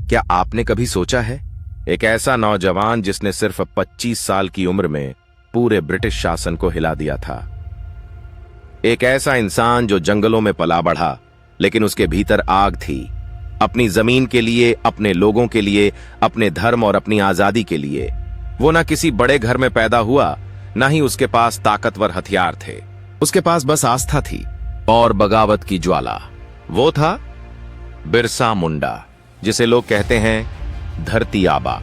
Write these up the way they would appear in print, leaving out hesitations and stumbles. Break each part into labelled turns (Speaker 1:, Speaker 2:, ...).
Speaker 1: क्या आपने कभी सोचा है, एक ऐसा नौजवान जिसने सिर्फ 25 साल की उम्र में पूरे ब्रिटिश शासन को हिला दिया था। एक ऐसा इंसान जो जंगलों में पला बढ़ा, लेकिन उसके भीतर आग थी, अपनी जमीन के लिए, अपने लोगों के लिए, अपने धर्म और अपनी आजादी के लिए। वो ना किसी बड़े घर में पैदा हुआ, ना ही उसके पास ताकतवर हथियार थे। उसके पास बस आस्था थी और बगावत की ज्वाला। वो था बिरसा मुंडा, जिसे लोग कहते हैं धरती आबा,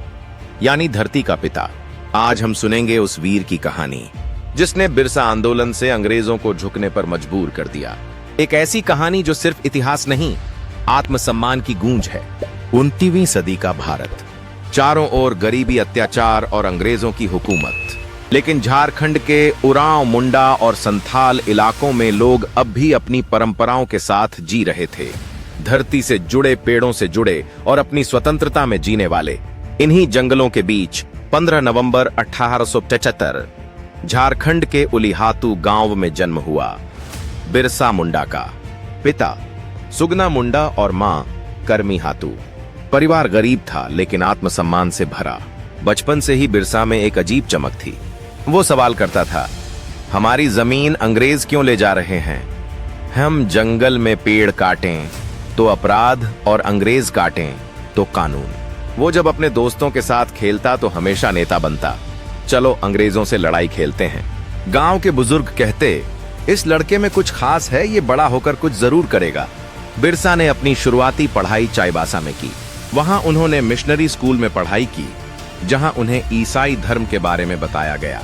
Speaker 1: यानी धरती का पिता। आज हम सुनेंगे उस वीर की कहानी जिसने बिरसा आंदोलन से अंग्रेजों को झुकने पर मजबूर कर दिया। एक ऐसी कहानी जो सिर्फ इतिहास नहीं, आत्मसम्मान की गूंज है। 19वीं सदी का भारत, चारों ओर गरीबी, अत्याचार और अंग्रेजों की हुकूमत। लेकिन झारखंड के उरांव, मुंडा और संथाल इलाकों में लोग अब भी अपनी परंपराओं के साथ जी रहे थे। धरती से जुड़े, पेड़ों से जुड़े और अपनी स्वतंत्रता में जीने वाले। इन्हीं जंगलों के बीच 15 नवंबर 1875 झारखंड के उलिहातू गांव में जन्म हुआ बिरसा मुंडा का। पिता सुगना मुंडा और मां करमी हातू। परिवार गरीब था लेकिन आत्मसम्मान से भरा। बचपन से ही बिरसा में एक अजीब चमक थी। वो सवाल करता था, हमारी जमीन अंग्रेज क्यों ले जा रहे हैं? हम जंगल में पेड़ काटें तो अपराध और अंग्रेज काटें तो कानून। वो जब अपने दोस्तों के साथ खेलता तो हमेशा नेता बनता। चलो अंग्रेजों से लड़ाई खेलते हैं। गांव के बुजुर्ग कहते, इस लड़के में कुछ खास है, ये बड़ा होकर कुछ जरूर करेगा। बिरसा ने अपनी शुरुआती पढ़ाई चाईबासा में की। वहां उन्होंने मिशनरी स्कूल में पढ़ाई की, जहां उन्हें ईसाई धर्म के बारे में बताया गया।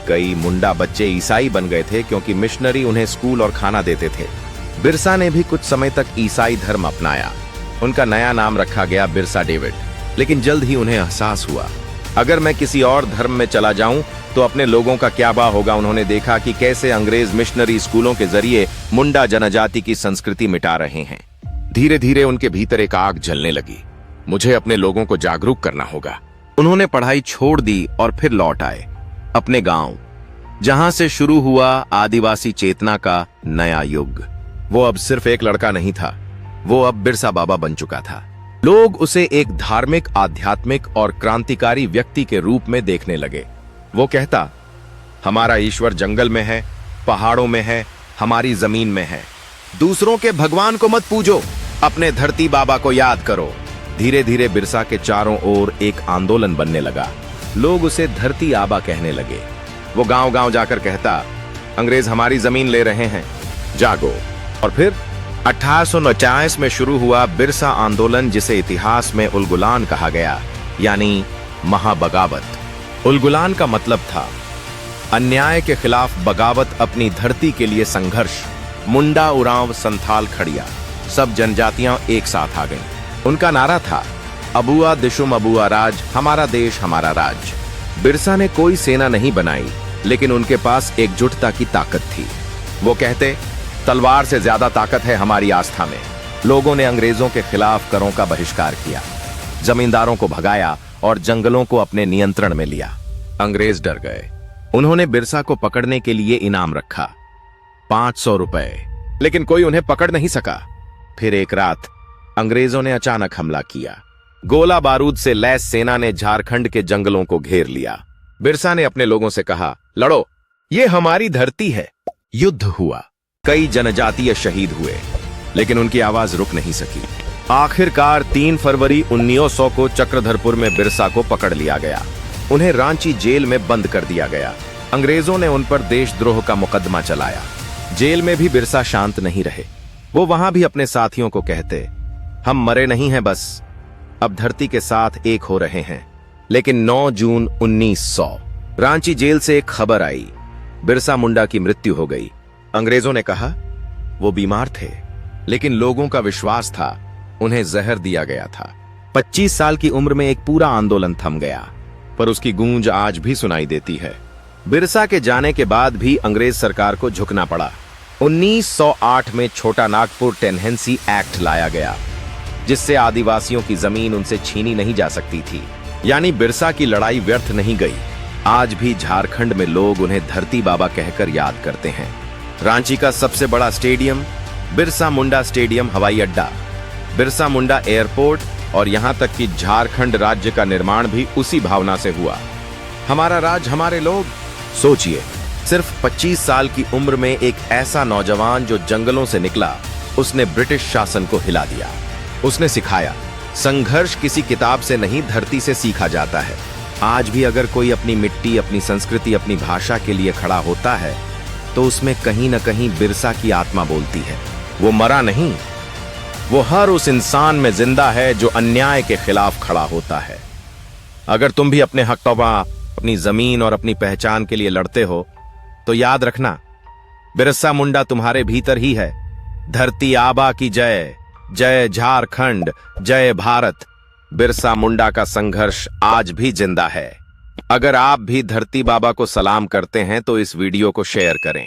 Speaker 1: कई मुंडा बच्चे ईसाई बन गए थे क्योंकि मिशनरी उन्हें स्कूल और खाना देते थे। बिरसा ने भी कुछ समय तक ईसाई धर्म अपनाया। उनका नया नाम रखा गया बिरसा डेविड। लेकिन जल्द ही उन्हें एहसास हुआ, अगर मैं किसी और धर्म में चला जाऊं तो अपने लोगों का क्या बा होगा। उन्होंने देखा कि कैसे अंग्रेज मिशनरी स्कूलों के जरिए मुंडा जनजाति की संस्कृति मिटा रहे हैं। धीरे धीरे उनके भीतर एक आग जलने लगी। मुझे अपने लोगों को जागरूक करना होगा। उन्होंने पढ़ाई छोड़ दी और फिर लौट आए अपने गांव, जहां से शुरू हुआ आदिवासी चेतना का नया युग। वो अब सिर्फ एक लड़का नहीं था, वो अब बिरसा बाबा बन चुका था। लोग उसे एक धार्मिक, आध्यात्मिक और क्रांतिकारी व्यक्ति के रूप में देखने लगे। वो कहता, हमारा ईश्वर जंगल में है, पहाड़ों में है, हमारी जमीन में है। दूसरों के भगवान को मत पूजो, अपने धरती बाबा को याद करो। धीरे धीरे बिरसा के चारों ओर एक आंदोलन बनने लगा। लोग उसे धरती आबा कहने लगे। वो गांव गांव जाकर कहता, अंग्रेज हमारी जमीन ले रहे हैं, जागो। और फिर 1849 में शुरू हुआ बिरसा आंदोलन, जिसे इतिहास में उलगुलान कहा गया, यानी महाबगावत। उलगुलान का मतलब था अन्याय के खिलाफ बगावत, अपनी धरती के लिए संघर्ष। मुंडा, उरांव, संथाल, खड़िया, सब जनजातियां एक साथ आ गईं। उनका नारा था, अबुआ दिशुम अबुआ राज, हमारा देश हमारा राज। बिरसा ने कोई सेना नहीं बनाई, लेकिन उनके पास एकजुटता की ताकत थी। वो कहते, तलवार से ज्यादा ताकत है हमारी आस्था में। लोगों ने अंग्रेजों के खिलाफ करों का बहिष्कार किया, जमींदारों को भगाया और जंगलों को अपने नियंत्रण में लिया। अंग्रेज डर गए। उन्होंने बिरसा को पकड़ने के लिए इनाम रखा, 500 रुपए, लेकिन कोई उन्हें पकड़ नहीं सका। फिर एक रात अंग्रेजों ने अचानक हमला किया। गोला बारूद से लैस सेना ने झारखंड के जंगलों को घेर लिया। बिरसा ने अपने लोगों से कहा, लड़ो, ये हमारी धरती है। युद्ध हुआ, कई जनजातीय शहीद हुए, लेकिन उनकी आवाज रुक नहीं सकी। आखिरकार 3 फरवरी 1900 को चक्रधरपुर में बिरसा को पकड़ लिया गया। उन्हें रांची जेल में बंद कर दिया गया। अंग्रेजों ने उन पर देशद्रोह का मुकदमा चलाया। जेल में भी बिरसा शांत नहीं रहे। वो वहां भी अपने साथियों को कहते, हम मरे नहीं हैं, बस अब धरती के साथ एक हो रहे हैं। लेकिन 9 जून 1900 रांची जेल से एक खबर आई, बिरसा मुंडा की मृत्यु हो गई। अंग्रेजों ने कहा वो बीमार थे, लेकिन लोगों का विश्वास था उन्हें जहर दिया गया था। 25 साल की उम्र में एक पूरा आंदोलन थम गया, पर उसकी गूंज आज भी सुनाई देती है। बिरसा के जाने के बाद भी अंग्रेज सरकार को झुकना पड़ा। 1908 में छोटा नागपुर टेनेंसी एक्ट लाया गया, जिससे आदिवासियों की जमीन उनसे छीनी नहीं जा सकती थी। यानी बिरसा की लड़ाई व्यर्थ नहीं गई। आज भी झारखंड में लोग उन्हें धरती बाबा कहकर याद करते हैं। रांची का सबसे बड़ा स्टेडियम बिरसा मुंडा स्टेडियम, हवाई अड्डा बिरसा मुंडा एयरपोर्ट, और यहां तक कि झारखंड राज्य का निर्माण भी उसी भावना से हुआ। हमारा राज, हमारे लोग। सोचिए, सिर्फ 25 साल की उम्र में एक ऐसा नौजवान जो जंगलों से निकला, उसने ब्रिटिश शासन को हिला दिया। उसने सिखाया, संघर्ष किसी किताब से नहीं, धरती से सीखा जाता है। आज भी अगर कोई अपनी मिट्टी, अपनी संस्कृति, अपनी भाषा के लिए खड़ा होता है तो उसमें कहीं न कहीं बिरसा की आत्मा बोलती है। वो मरा नहीं, वो हर उस इंसान में जिंदा है जो अन्याय के खिलाफ खड़ा होता है। अगर तुम भी अपने हक तौबा, अपनी जमीन और अपनी पहचान के लिए लड़ते हो तो याद रखना, बिरसा मुंडा तुम्हारे भीतर ही है। धरती आबा की जय, जय झारखंड, जय भारत। बिरसा मुंडा का संघर्ष आज भी जिंदा है। अगर आप भी धरती बाबा को सलाम करते हैं तो इस वीडियो को शेयर करें।